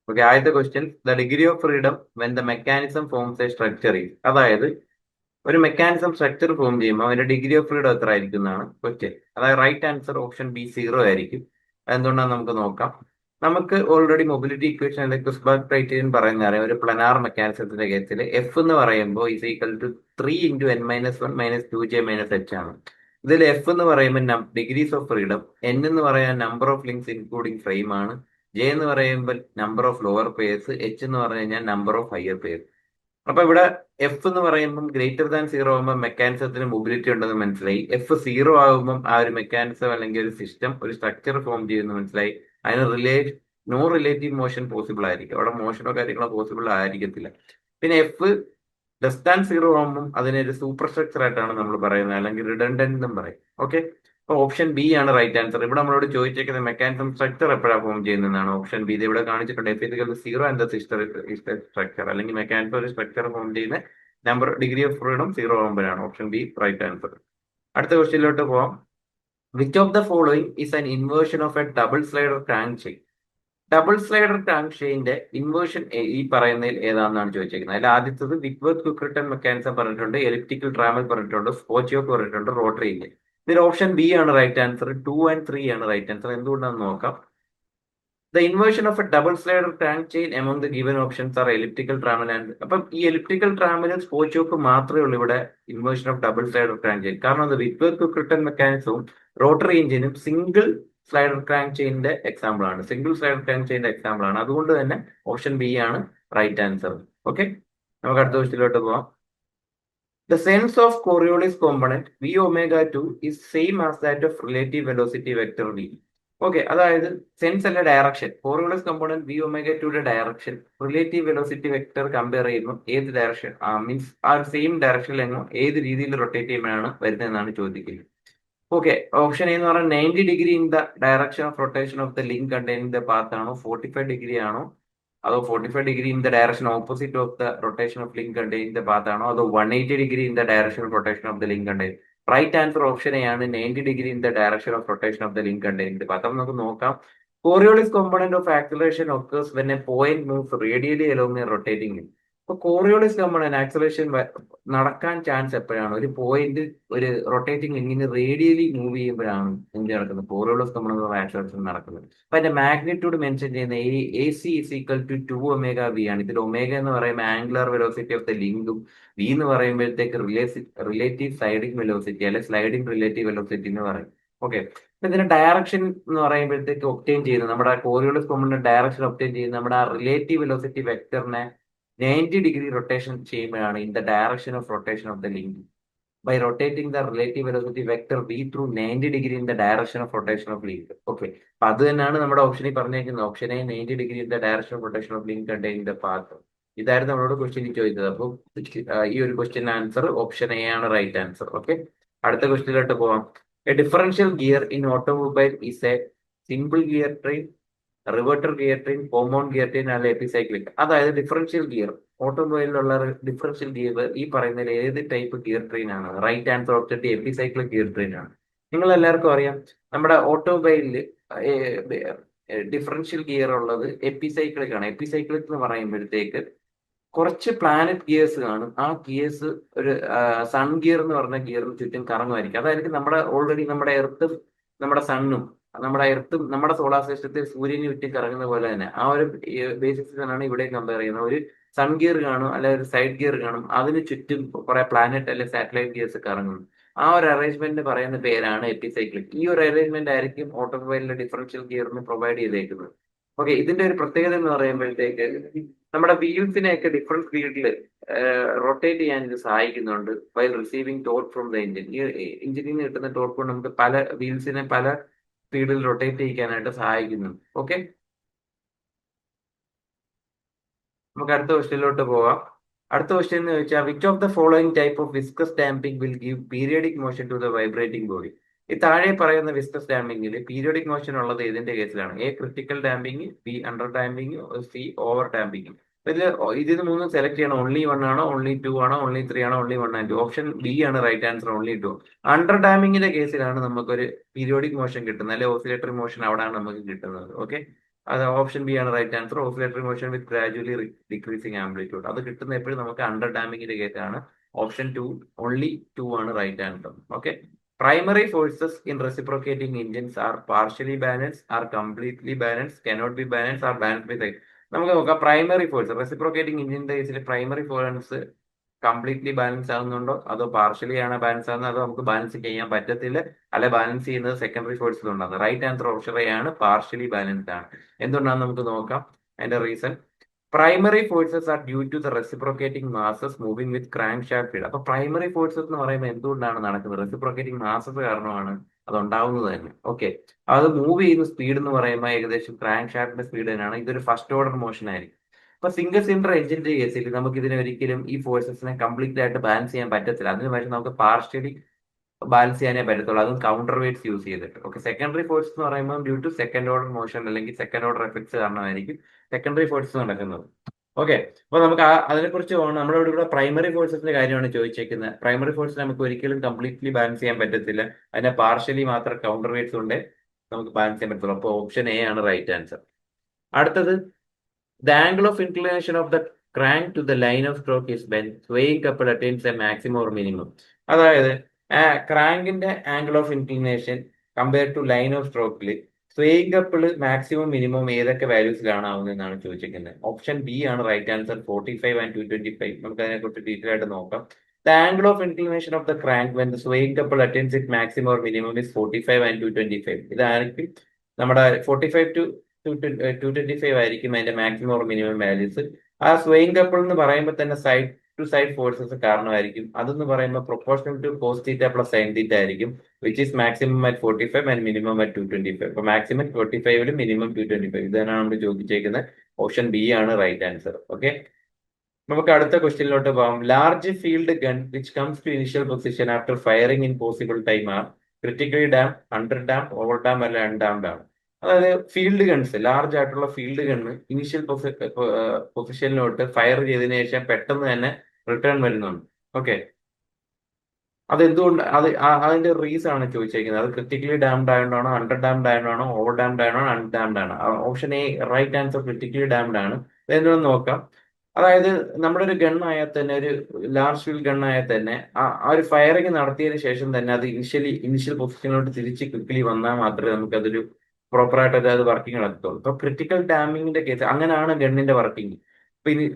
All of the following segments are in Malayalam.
ഓക്കെ, ആദ്യത്തെ question, the degree of freedom when the mechanism forms A structure is. അതായത് ഒരു മെക്കാനിസം സ്ട്രക്ചർ ഫോം ചെയ്യുമ്പോൾ അതിന്റെ ഡിഗ്രി ഓഫ് ഫ്രീഡം എത്ര ആയിരിക്കും എന്നാണ് ക്വസ്റ്റ്യൻ. അതായത് റൈറ്റ് ആൻസർ ഓപ്ഷൻ ബി 0 ആയിരിക്കും. അതെന്തുകൊണ്ടാണ് നമുക്ക് നോക്കാം. നമുക്ക് ഓൾറെഡി മൊബിലിറ്റി ഇക്വേഷൻ അല്ലെങ്കിൽ ക്വിസ്ബാർക്ക് ക്രൈറ്റീരിയൻ പറയുന്ന അറിയാം. ഒരു പ്ലനാർ മെക്കാനിസത്തിന്റെ കേസിൽ എഫ് എന്ന് പറയുമ്പോൾ is equal to 3 × n−1 - 2j - h ആണ്. ഇതിൽ എഫ് എന്ന് പറയുമ്പോൾ ഡിഗ്രീസ് ഓഫ് ഫ്രീഡം, എൻ എന്ന് പറയാൻ number of links including frame ആണ്, ജെ എന്ന് പറയുമ്പോൾ number of lower pairs, H എന്ന് പറഞ്ഞു കഴിഞ്ഞാൽ നമ്പർ ഓഫ് ഹയർ പെയർ. അപ്പൊ ഇവിടെ എഫ് എന്ന് പറയുമ്പോൾ ഗ്രേറ്റർ ദാൻ 0 ആകുമ്പോൾ മെക്കാനിസത്തിന് മൊബിലിറ്റി ഉണ്ടെന്ന് മനസ്സിലായി. എഫ് 0 ആകുമ്പോൾ ആ ഒരു മെക്കാനിസം അല്ലെങ്കിൽ ഒരു സിസ്റ്റം ഒരു സ്ട്രക്ചർ ഫോം ചെയ്യുന്നു മനസ്സിലായി. അതിന് നോ റിലേറ്റീവ് മോഷൻ പോസിബിൾ ആയിരിക്കും. അവിടെ മോഷനോ കാര്യങ്ങളോ പോസിബിൾ ആയിരിക്കത്തില്ല. പിന്നെ എഫ് ലെസ് ദാൻ 0 ആകുമ്പോൾ അതിനൊരു സൂപ്പർ സ്ട്രക്ചർ ആയിട്ടാണ് നമ്മൾ പറയുന്നത്, അല്ലെങ്കിൽ റിഡൻഡന്റ് എന്നും പറയും. ഓക്കെ, അപ്പൊ ഓപ്ഷൻ ബി ആണ് റൈറ്റ് ആൻസർ. ഇവിടെ നമ്മളോട് ചോദിച്ചേക്കുന്നത് മെക്കാനിസം സ്ട്രക്ചർ എപ്പോഴാണ് ഫോം ചെയ്യുന്നതാണ്. ഓപ്ഷൻ ബി ഇത് ഇവിടെ കാണിച്ചിട്ടുണ്ട്. എഫ് ഇസിക്കൽ 0 ആൻഡ് സ്ട്രക്ചർ, അല്ലെങ്കിൽ മെക്കാനിസം ഒരു സ്ട്രക്ചർ ഫോം ചെയ്യുന്ന നമ്പർ ഡിഗ്രി ഓഫ് ഫ്രീഡം 0 ആകുമ്പോഴാണ്. Option B right answer. അടുത്ത ക്വസ്റ്റ്യനിലോട്ട് പോവാം. Which of the following is an inversion of a double slider crank chain. Double slider crank ചെയിന്റെ inversion ഈ പറയുന്നതിൽ ഏതാണെന്നാണ് ചോദിച്ചിരിക്കുന്നത്. അതിൽ ആദ്യത്തത് വിക്വർത്ത് ക്വിക്ക് മെക്കാനിസം പറഞ്ഞിട്ടുണ്ട്, എലിപ്റ്റിക്കൽ ട്രാമൽ പറഞ്ഞിട്ടുണ്ട്, സ്പോച്ചിയോക്ക് പറഞ്ഞിട്ടുണ്ട്, റോട്ടറി ഇഞ്ചിൻ. ഇതിൽ ഓപ്ഷൻ ബി ആണ് റൈറ്റ് ആൻസർ. 2 and 3 ആണ് റൈറ്റ് ആൻസർ. എന്തുകൊണ്ടാണെന്ന് നോക്കാം. The inversion of a double slider crank chain among the given options are elliptical trammel and. അപ്പം ഈ എലിപ്റ്റിക്കൽ ട്രാമലും സ്പോച്ചിയോക്ക് മാത്രമേ ഉള്ളൂ ഇവിടെ inversion of double slider crank chain. കാരണം അത് വിക്വർത്ത് ക്വിക്ക് മെക്കാനിസവും റോട്ടറി എഞ്ചിനും സിംഗിൾ സ്ലൈഡർ ക്രാങ്ക് ചെയിന്റെ എക്സാമ്പിൾ ആണ്. സിംഗിൾ സ്ലൈഡർ ക്രാങ്ക് ചെയിന്റെ എക്സാമ്പിൾ ആണ്. അതുകൊണ്ട് തന്നെ ഓപ്ഷൻ ബി ആണ് റൈറ്റ് ആൻസർ. ഓക്കെ, നമുക്ക് അടുത്ത ക്വസ്റ്റിലോട്ട് പോവാം. The sense of Coriolis component v omega 2 is same as that of relative velocity vector v. Okay, അതായത് സെൻസ് അല്ല direction. Coriolis component V omega ടുയുടെ direction relative velocity vector compare ചെയ്യുമ്പോൾ ഏത് ഡയറക്ഷൻ മീൻസ് ആ സെയിം ഡയറക്ഷനിലെങ്ങോ ഏത് രീതിയിൽ റൊട്ടേറ്റ് ചെയ്യുമ്പോഴാണ് വരുന്നതെന്നാണ് ചോദിക്കുന്നത്. ഓക്കെ, ഓപ്ഷൻ എന്ന് പറഞ്ഞാൽ 90 degree in the direction of rotation of the link containing the path ആണോ, 45 ഡിഗ്രി ആണോ, അതോ 45 degree in the direction opposite of the rotation of link containing the path ആണോ, അതോ 180 degree in the direction of rotation of the link contain. Right answer option A ആണ്, 90 degree in the direction of rotation of the link containing the path. അപ്പൊ നമുക്ക് നോക്കാം. Coriolis component of acceleration occurs when A point moves radially along A rotating link. അപ്പൊ കോറിയോളിസ് കമ്പോണന്റ് ആക്സിലറേഷൻ നടക്കാൻ ചാൻസ് എപ്പോഴാണ് ഒരു പോയിന്റ് ഒരു റൊട്ടേറ്റിംഗ് ലിങ്കിന് റേഡിയലി മൂവ് ചെയ്യുമ്പോഴാണ് എന്ത് നടക്കുന്നത്, കോറിയോളിസ് കമ്പോണന്റ് ഓഫ് ആക്സിലറേഷൻ നടക്കുന്നത്. അപ്പൊ അതിന്റെ മാഗ്നിറ്റ്യൂഡ് മെൻഷൻ ചെയ്യുന്ന A C is equal to 2 omega V ആണ്. ഇതിൽ ഒമേഗ എന്ന് പറയുമ്പോൾ ആംഗുലർ വെലോസിറ്റി ഓഫ് ദ ലിങ്കും വി എന്ന് പറയുമ്പോഴത്തേക്ക് റിലേറ്റീവ് സ്ലൈഡിംഗ് വെലോസിറ്റി അല്ലെ സ്ലൈഡിംഗ് റിലേറ്റീവ് വെലോസിറ്റി എന്ന് പറയും. ഓക്കെ, അപ്പൊ ഇതിന്റെ ഡയറക്ഷൻ എന്ന് പറയുമ്പോഴത്തേക്ക് ഒപ്റ്റെയിൻ ചെയ്യുന്നത് നമ്മുടെ കോറിയോളിസ് കമ്പോണന്റ് ഡയറക്ഷൻ ഒപ്റ്റെയിൻ ചെയ്യുന്നത് നമ്മുടെ റിലേറ്റീവ് വെലോസിറ്റി വെക്ടറിനെ 90 ഡിഗ്രി റൊട്ടേഷൻ ചെയ്യുമ്പോഴാണ് in the direction of rotation of the link by rotating the relative velocity vector V through 90 degree in the direction of rotation of link. Okay, അപ്പൊ അത് തന്നെയാണ് നമ്മുടെ ഓപ്ഷനിൽ പറഞ്ഞേക്കുന്നത്. Option A 90 degree in the direction of rotation of link containing the path. ഇതായിരുന്നു നമ്മളോട് ക്വസ്റ്റ്യൻ ചോദിച്ചത്. അപ്പോൾ ഈ ഒരു ക്വസ്റ്റ്യൻ ആൻസർ ഓപ്ഷൻ എ ആണ് റൈറ്റ് ആൻസർ. ഓക്കെ, അടുത്ത ക്വസ്റ്റ്യനിലോട്ട് പോവാം. A differential gear in automobile is a simple gear train, reverted gear train, compound gear train അല്ലെ എപ്പിസൈക്ലിക്. അതായത് ഡിഫറൻഷ്യൽ ഗിയർ ഓട്ടോമൊബൈലിലുള്ള ഡിഫറൻഷ്യൽ ഗിയർ ഈ പറയുന്നതിൽ ഏത് ടൈപ്പ് ഗിയർ ട്രെയിൻ ആണ്? Right answer option D epicyclic gear train ആണ്. നിങ്ങൾ എല്ലാവർക്കും അറിയാം നമ്മുടെ ഓട്ടോമൊബൈലിൽ ഡിഫറൻഷ്യൽ ഗിയർ ഉള്ളത് എപ്പിസൈക്ലിക് ആണ്. എപ്പിസൈക്ലിക് എന്ന് പറയുമ്പോഴത്തേക്ക് കുറച്ച് പ്ലാനറ്റ് ഗിയേഴ്സ് കാണും. ആ ഗിയേഴ്സ് ഒരു സൺ ഗിയർ എന്ന് പറഞ്ഞ ഗിയറിന് ചുറ്റും കറങ്ങുമായിരിക്കും. അതായിരിക്കും നമ്മുടെ ഓൾറെഡി നമ്മുടെ എർത്തും നമ്മുടെ സണ്ണും നമ്മുടെ സോളാർ സിസ്റ്റത്തിൽ സൂര്യന് ചുറ്റും കറങ്ങുന്ന പോലെ തന്നെ ആ ഒരു ബേസിസിലാണ് ഇവിടെ കമ്പയർ ചെയ്യുന്നത്. ഒരു സൺ ഗിയർ കാണും, അല്ലെ ഒരു സൈഡ് ഗിയർ കാണും, അതിന് ചുറ്റും കുറെ പ്ലാനറ്റ് അല്ലെ സാറ്റലൈറ്റ് ഗിയേഴ്സ് കറങ്ങും. ആ ഒരു അറേഞ്ച്മെന്റ് പറയുന്ന പേരാണ് എപ്പിസൈക്ലിക്. ഈ ഒരു അറേഞ്ച്മെന്റ് ആയിരിക്കും ഓട്ടോമൊബൈലിലെ ഡിഫറൻഷ്യൽ ഗിയറിന് പ്രൊവൈഡ് ചെയ്തേക്കുന്നത്. ഓക്കെ, ഇതിന്റെ ഒരു പ്രത്യേകത എന്ന് പറയുമ്പോഴത്തേക്ക് നമ്മുടെ വീൽസിനെയൊക്കെ ഡിഫറെന്റ് സ്പീഡിൽ റൊട്ടേറ്റ് ചെയ്യാൻ ഇത് സഹായിക്കുന്നുണ്ട് by receiving torque from the engine. ഈ എഞ്ചിനിൽ നിന്ന് കിട്ടുന്ന ടോർക്ക് കൊണ്ട് നമുക്ക് പല വീൽസിനെ പല സ്പീഡിൽ റൊട്ടേറ്റ് ചെയ്യിക്കാനായിട്ട് സഹായിക്കുന്നുണ്ട്. ഓക്കെ, നമുക്ക് അടുത്ത ക്വസ്റ്റ്യനിലോട്ട് പോവാം. അടുത്ത ക്വസ്റ്റ്യൻ എന്ന് വെച്ചാൽ which of the following type of viscous damping will give periodic motion to the vibrating body. ഈ താഴെ പറയുന്ന വിസ്കസ് ഡാമ്പിംഗിൽ പീരിയോഡിക് മോഷൻ ഉള്ളത് ഇതിന്റെ കേസിലാണ്? A critical damping, B under damping, C over damping. ഇതിൽ മൂന്നും സെലക്ട് ചെയ്യണം. ഓൺലി 1 ആണോ, ഓൺലി 2 ആണോ, ഓൺലി 3 ആണോ, ഓൺലി 1 ആൻഡ് 2. ഓപ്ഷൻ ബി ആണ് റൈറ്റ് ആൻസർ, ഓൺലി 2. അണ്ടർ ഡാമ്പിങ്ങിന്റെ കേസിലാണ് നമുക്കൊരു പീരിയോഡിക് മോഷൻ കിട്ടുന്നത്, അല്ലെ ഓസിലേറ്ററി മോഷൻ അവിടെയാണ് നമുക്ക് കിട്ടുന്നത്. ഓക്കെ, അത് ഓപ്ഷൻ ബി ആണ് റൈറ്റ് ആൻസർ. ഓസിലേറ്ററി മോഷൻ വിത്ത് ഗ്രാജുവലി ഡിക്രീസിങ് ആംപ്ലിറ്റ്യൂഡ്. അത് കിട്ടുന്ന എപ്പോഴും നമുക്ക് അണ്ടർ ഡാമിങ്ങിന്റെ കേസാണ്. ഓപ്ഷൻ 2 ഓൺലി 2 ആണ് right answer. Okay. Primary forces in reciprocating engines are partially balance, are completely balance, cannot be balance, are balance with. നമുക്ക് നോക്കാം പ്രൈമറി ഫോഴ്സ്. റെസിപ്രോക്കേറ്റിംഗ് എഞ്ചിന്റെ കേസിൽ പ്രൈമറി ഫോഴ്സ് കംപ്ലീറ്റ്ലി ബാലൻസ് ആകുന്നുണ്ടോ അതോ പാർഷ്യലി ആണ് ബാലൻസ് ആകുന്നത്, അതോ നമുക്ക് ബാലൻസ് ചെയ്യാൻ പറ്റത്തില്ല, അല്ലെ ബാലൻസ് ചെയ്യുന്നത് സെക്കൻഡറി ഫോഴ്സിലുണ്ടാകും. റൈറ്റ് ആൻസർ ഓപ്ഷൻ എ ആണ്, പാർഷ്യലി ബാലൻസ്ഡ് ആണ്. എന്തുകൊണ്ടാണെന്ന് നമുക്ക് നോക്കാം. അതിന്റെ reason primary forces are due to the reciprocating masses moving with crankshaft speed. അപ്പൊ പ്രൈമറി ഫോഴ്സസ് എന്ന് പറയുമ്പോൾ എന്തുകൊണ്ടാണ് നടക്കുന്നത്? റെസിപ്രോക്കേറ്റിംഗ് മാസസ് കാരണമാണ് അത് ഉണ്ടാവുന്നത് തന്നെ. ഓക്കെ. അത് മൂവ് ചെയ്യുന്ന സ്പീഡ് എന്ന് പറയുമ്പോൾ ഏകദേശം ക്രാങ്ക് ഷാഫ്റ്റിന്റെ സ്പീഡ് തന്നെയാണ്. ഇതൊരു ഫസ്റ്റ് ഓർഡർ മോഷൻ ആയിരിക്കും. അപ്പൊ സിംഗിൾ സിലിണ്ടർ എഞ്ചിന്റെ കേസിൽ നമുക്ക് ഇതിനെ ഒരിക്കലും ഈ ഫോഴ്സസിനെ കംപ്ലീറ്റ് ആയിട്ട് ബാലൻസ് ചെയ്യാൻ പറ്റത്തില്ല. അതിന് പകരം നമുക്ക് പാർഷ്യലി ബാലൻസ് ചെയ്യാനേ പറ്റത്തുള്ളൂ, അതും കൗണ്ടർ വെയ്റ്റ്സ് യൂസ് ചെയ്തിട്ട്. ഓക്കെ. സെക്കൻഡറി ഫോഴ്സ് എന്ന് പറയുമ്പോൾ due to second order motion അല്ലെങ്കിൽ സെക്കൻഡ് ഓർഡർ എഫക്ട്സ് കാരണമായിരിക്കും സെക്കൻഡറി ഫോഴ്സ് നടക്കുന്നത്. ഓക്കെ. അപ്പൊ നമുക്ക് അതിനെക്കുറിച്ച് പോകണം. നമ്മുടെ ഇവിടെ പ്രൈമറി ഫോഴ്സസിന്റെ കാര്യമാണ് ചോദിച്ചേക്കുന്നത്. പ്രൈമറി ഫോഴ്സ് നമുക്ക് ഒരിക്കലും കംപ്ലീറ്റ്ലി ബാലൻസ് ചെയ്യാൻ പറ്റത്തില്ല. അതിനെ പാർഷ്യലി മാത്രം കൗണ്ടർ വെയ്റ്റ്സ് കൊണ്ട് നമുക്ക് ബാലൻസ് ചെയ്യാൻ പറ്റത്തുള്ളൂ. അപ്പോൾ ഓപ്ഷൻ എ ആണ് റൈറ്റ് ആൻസർ. അടുത്തത് the angle of inclination of the crank to the line of stroke is when swaying couple attains a maximum or minimum. അതായത് ക്രാങ്കിന്റെ angle of inclination compare to line of സ്ട്രോക്കിൽ സ്വയിങ് കപ്പിൾ മാക്സിമം മിനിമം ഏതൊക്കെ വാല്യൂസിലാണ് ആവുന്നതെന്നാണ് ചോദിച്ചിരിക്കുന്നത്. ഓപ്ഷൻ ബി ആണ് റൈറ്റ് ആൻസർ, 45 and 225. നമുക്ക് അതിനെക്കുറിച്ച് ഡീറ്റെയിൽ ആയിട്ട് നോക്കാം. The angle of inclination of the crank when the swaying couple attains its maximum or minimum is 45 and 225. ഇതായിരിക്കും നമ്മുടെ 45 to 225 ആയിരിക്കും അതിന്റെ മാക്സിമം ഓർ മിനിമം വാല്യൂസ്. ആ സ്വയിങ് കപ്പിൾ എന്ന് പറയുമ്പോൾ തന്നെ സൈഡ് ടു സൈഡ് ഫോഴ്സസ് കാരണമായിരിക്കും. അതെന്ന് പറയുമ്പോൾ proportional to cos theta plus sine theta ആയിരിക്കും, which is maximum at 45 and minimum at 225. അപ്പൊ മാക്സിമം 45 മിനിമം 225. ഇതാണ് നമ്മൾ ചോദിച്ചേക്കുന്നത്. ഓപ്ഷൻ ബി ആണ് റൈറ്റ് ആൻസർ. ഓക്കെ. നമുക്ക് അടുത്ത ക്വസ്റ്റ്യനിലോട്ട് പോകാം. Large field gun which comes to initial position after firing in possible time R critically dam, under dam, over dam അല്ല അൺഡാംഡ് ആണ്. അതായത് ഫീൽഡ് ഗൺസ്, ലാർജ് ആയിട്ടുള്ള ഫീൽഡ് ഗണ്ണ് ഇനിഷ്യൽ പൊസിഷനിലോട്ട് ഫയർ ചെയ്തതിനു ശേഷം പെട്ടെന്ന് തന്നെ റിട്ടേൺ വരുന്നുണ്ട്. ഓക്കെ. അതെന്തുകൊണ്ട് അതിന്റെ റീസൺ ആണ് ചോദിച്ചേക്കുന്നത്. അത് ക്രിറ്റിക്കലി ഡാംഡ് ആയതുകൊണ്ടാണോ, അണ്ടർ ഡാംഡ് ആയതുകൊണ്ടാണോ, ഓവർ ഡാംഡ് ആയതുകൊണ്ടാണോ, അൺഡാംഡ് ആണ്? Option A right answer, critically damped ആണ്. എന്തുകൊണ്ട് നോക്കാം. അതായത് നമ്മുടെ ഒരു ഗൺ ആയാൽ തന്നെ, ഒരു ലാർജ് ഫീൽഡ് ഗൺ ആയാൽ തന്നെ ആ ഒരു ഫയറിംഗ് നടത്തിയതിനു ശേഷം തന്നെ അത് ഇനിഷ്യൽ പൊസിഷനിലോട്ട് തിരിച്ച് ക്വിക്കലി വന്നാൽ മാത്രമേ നമുക്ക് അതൊരു പ്രോപ്പർ ആയിട്ട് അത് വർക്കിംഗ് നടക്കത്തുള്ളൂ. ഇപ്പൊ ക്രിട്ടിക്കൽ ഡാമിങ്ങിന്റെ കേസ് അങ്ങനെയാണ് ഗണ്ണിന്റെ വർക്കിംഗ്.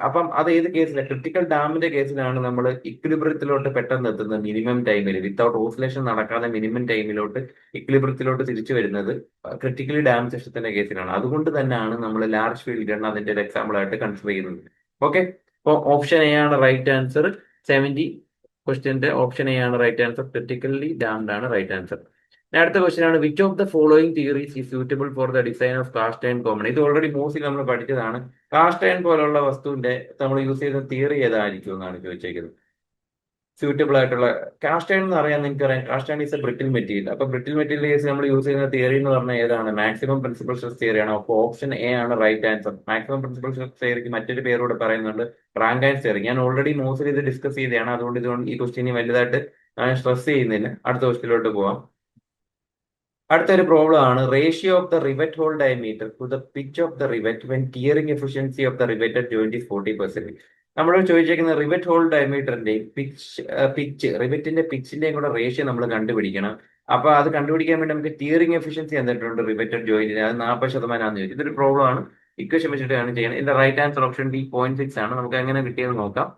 അപ്പം അത് ഏത് കേസിലാണ്? ക്രിട്ടിക്കൽ ഡാമിന്റെ കേസിലാണ് നമ്മൾ ഇക്വിലിബ്രിയത്തിലോട്ട് പെട്ടെന്ന് എത്തുന്നത് മിനിമം ടൈമിൽ, വിത്തൗട്ട് ഓസിലേഷൻ നടക്കാതെ മിനിമം ടൈമിലോട്ട് ഇക്വിലിബ്രിയത്തിലോട്ട് തിരിച്ചു വരുന്നത് ക്രിട്ടിക്കലി ഡാം സിസ്റ്റത്തിന്റെ കേസിലാണ്. അതുകൊണ്ട് തന്നെയാണ് നമ്മൾ ലാർജ് ഫീൽഡ് ഗൺ അതിന്റെ ഒരു എക്സാമ്പിൾ ആയിട്ട് കൺസിഡർ ചെയ്യുന്നത്. ഓക്കെ. അപ്പോൾ ഓപ്ഷൻ എ ആണ് റൈറ്റ് ആൻസർ. 70 ക്വസ്റ്റ്യന്റെ ഓപ്ഷൻ എ ആണ് റൈറ്റ് ആൻസർ. ക്രിട്ടിക്കലി ഡാംഡ് ആണ് റൈറ്റ് ആൻസർ. അടുത്ത ക്വസ്റ്റ്യൻ ആണ്, which of the following theories is suitable for the design of caste iron common? ഇത് ഓൾറെഡി മോസ്റ്റ്ലി നമ്മൾ പഠിച്ചതാണ്. കാസ്റ്റ് അയൺ പോലുള്ള വസ്തുവിന്റെ നമ്മൾ യൂസ് ചെയ്യുന്ന തിയറി ഏതായിരിക്കും എന്നാണ് ചോദിച്ചേക്കുന്നത്. സ്യൂട്ടബിൾ ആയിട്ടുള്ള കാസ്റ്റ് അയൺ എന്ന് അറിയാൻ നിങ്ങൾക്ക് അറിയാം, cast iron is a brittle material. അപ്പൊ ബ്രിട്ടിൽ മെറ്റീരിയൽ കേസ് നമ്മൾ യൂസ് ചെയ്യുന്ന തിയറി എന്ന് പറഞ്ഞാൽ ഏതാണ്? മാക്സിമം പ്രിൻസിപ്പൽ സ്ട്രെസ് തിയറി ആണ്. അപ്പോൾ ഓപ്ഷൻ എ ആണ് right answer. Maximum principal stress തിയറിക്ക് മറ്റൊരു പേരോട് പറയുന്നുണ്ട്, റാങ്കൈൻസ് തിയറി. ഞാൻ ഓൾറെഡി മോസ്റ്റ്ലി ഇത് ഡിസ്കസ് ചെയ്തതാണ്. അതുകൊണ്ട് ഈ ക്വസ്റ്റ്യൻ വലുതായിട്ട് സ്ട്രെസ് ചെയ്യുന്നില്ല. അടുത്ത ക്വസ്റ്റ്യനിലോട്ട് പോവാം. അടുത്തൊരു പ്രോബ്ലം ആണ്, ratio of the rivet whole diameter two the pitch of the rivet when tearing efficiency of the riveted joint is 40%. നമ്മളോട് ചോദിച്ചേക്കുന്ന റിവറ്റ് ഹോൾ ഡയമീറ്ററിന്റെയും പിച്ച് റിവറ്റിന്റെ പിച്ചിന്റെയും കൂടെ റേഷ്യോ നമ്മൾ കണ്ടുപിടിക്കണം. അപ്പൊ അത് കണ്ടുപിടിക്കാൻ വേണ്ടി നമുക്ക് ടിയറിംഗ് എഫിഷ്യൻസി എന്നിട്ടുണ്ട് റിവറ്റഡ് ജോയിന്റിന്, അത് 40% ചോദിച്ചു. ഇതൊരു പ്രോബ്ലം ആണ്. ഇക്വേഷൻ വെച്ചിട്ടാണ് ചെയ്യുന്നത്. ഇതിന്റെ റൈറ്റ് ആൻസർ ഓപ്ഷൻ ഡി 0.6 ആണ്. നമുക്ക് എങ്ങനെ കിട്ടിയെന്ന് നോക്കാം.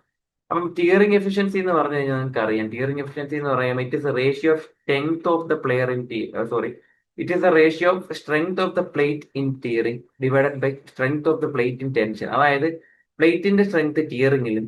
അപ്പം ടിയറിംഗ് എഫിഷ്യൻസി എന്ന് പറഞ്ഞു കഴിഞ്ഞാൽ നിങ്ങൾക്ക് അറിയാം, ടിയറിംഗ് എഫിഷ്യൻസി എന്ന് പറയുമ്പോൾ it is a ratio of strength of the player in it is a ratio of strength of the plate in tearing divided by strength of the plate in tension. അതായത് പ്ലേറ്റിന്റെ സ്ട്രെങ്ത് ടിയറിംഗിലും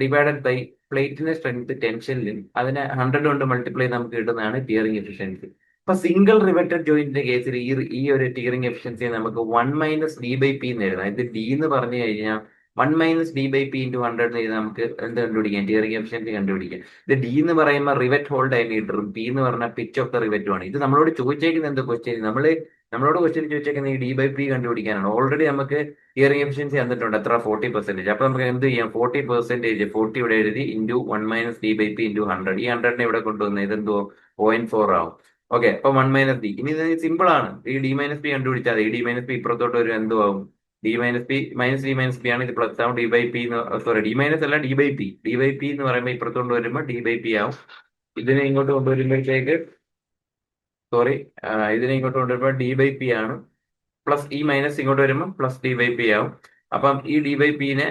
ഡിവൈഡഡ് ബൈ പ്ലേറ്റിന്റെ സ്ട്രെങ്ത് ടെൻഷനിലും അതിനെ 100 കൊണ്ട് മൾട്ടിപ്ലൈ നമുക്ക് കിട്ടുന്നതാണ് ടിയറിംഗ് എഫിഷ്യൻസി. അപ്പൊ സിംഗിൾ റിവറ്റഡ് ജോയിന്റിന്റെ കേസിൽ ഈ ഒരു ടിയറിംഗ് എഫിഷ്യൻസിയെ നമുക്ക് 1 - d/p എന്ന് എഴുതാം. ഇത് ഡി എന്ന് പറഞ്ഞു കഴിഞ്ഞാൽ 1 - d/p × 100 എന്ന് നമുക്ക് എന്ത് കണ്ടുപിടിക്കാം? ടിയറിംഗ് എഫിഷ്യൻസി കണ്ടുപിടിക്കാം. ഇത് ഡി എന്ന് പറയുമ്പോൾ റിവറ്റ് ഹോൾ ഡയമീറ്ററും പി എന്ന് പറഞ്ഞാൽ പിച്ച് ഓഫ് ദ റിവറ്റും ആണ്. ഇത് നമ്മളോട് ചോദിച്ചേക്കുന്നത് എന്ത് ക്വസ്റ്റ്യൻ? നമ്മളോട് ക്വസ്റ്റ്യൻ ചോദിച്ചേക്കുന്നത് ഈ d/p കണ്ടുപിടിക്കാനാണ്. ഓൾറെഡി നമുക്ക് ടിയറിംഗ് എഫിഷ്യൻസി തന്നിട്ടുണ്ട്, എത്ര? 40%. അപ്പൊ നമുക്ക് എന്ത് ചെയ്യാം? 40%, 40 ഇവിടെ എഴുതി, × 1 - d/p × 100. ഈ 100നെ ഇവിടെ കൊണ്ടുവന്ന് ഇതെന്തോ 0.4 ആവും. ഓക്കെ, അപ്പൊ 1 - d. ഇനി ഇത് സിമ്പിൾ ആണ്. ഈ d - p കണ്ടുപിടിച്ചാൽ ഈ d - p ഇപ്പുറത്തോട്ട് ഒരു എന്തുവാകും? d - p ആണ്, ഇത് പ്ലസ് ആവും. d/p സോറി, d മൈനസ് അല്ല, d/p എന്ന് പറയുമ്പോൾ ഇപ്പുറത്തോട്ട് വരുമ്പോൾ d/p ആവും. ഇതിനെ ഇങ്ങോട്ട് കൊണ്ടുവരുമ്പോഴത്തേക്ക് സോറി, ഇതിനെ ഇങ്ങോട്ട് കൊണ്ടുവരുമ്പോൾ d/p ആണ്. പ്ലസ് ഈ മൈനസ് ഇങ്ങോട്ട് വരുമ്പോൾ പ്ലസ് d/p ആവും. അപ്പം ഈ d/p-നെ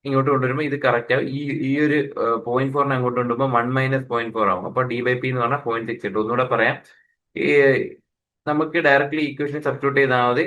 ഇങ്ങോട്ട് കൊണ്ടുവരുമ്പോൾ ഇത് കറക്റ്റ് ആവും. ഈ ഒരു 0.4 അങ്ങോട്ട് കൊണ്ടുവരുമ്പോൾ 1 - 0.4 ആവും. അപ്പൊ d/p എന്ന് പറഞ്ഞാൽ 0.6 കിട്ടും. ഒന്നുകൂടെ പറയാം. ഈ നമുക്ക് ഡയറക്ട്ലി ഇക്വേഷൻ സബ്സ്റ്റിറ്റ്യൂട്ട് ചെയ്താൽ മതി.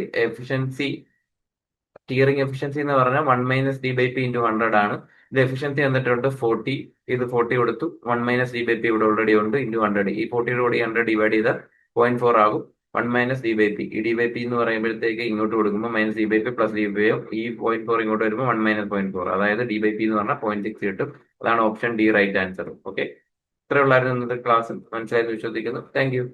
സ്റ്റിയറിംഗ് എഫിഷ്യൻസി എന്ന് പറഞ്ഞാൽ 1 - d/p × 100 ആണ്. ഇത് എഫിഷ്യൻസി വന്നിട്ടുണ്ട് 40. ഇത് 40 കൊടുത്തു. 1 - d/p ഇവിടെ ഓൾറെഡി ഉണ്ട്. × 100. ഈ 40 കൂടി 100 ഡിവൈഡ് ചെയ്താൽ 0.4 ആകും. 1 - d/p. ഈ d/p എന്ന് പറയുമ്പോഴത്തേക്ക് ഇങ്ങോട്ട് കൊടുക്കുമ്പോൾ -d/p പ്ലസ് d/p ആവും. ഈ 0.4 ഇങ്ങോട്ട് വരുമ്പോൾ 1 - 0.4. അതായത് d/p എന്ന് പറഞ്ഞാൽ 0.6 കിട്ടും. അതാണ് option D right answer. Okay, ഇത്ര ഉള്ളായിരുന്നു ഇന്നത്തെ ക്ലാസ്. മനസ്സിലായെന്ന് വിശ്വസിക്കുന്നു. Thank U.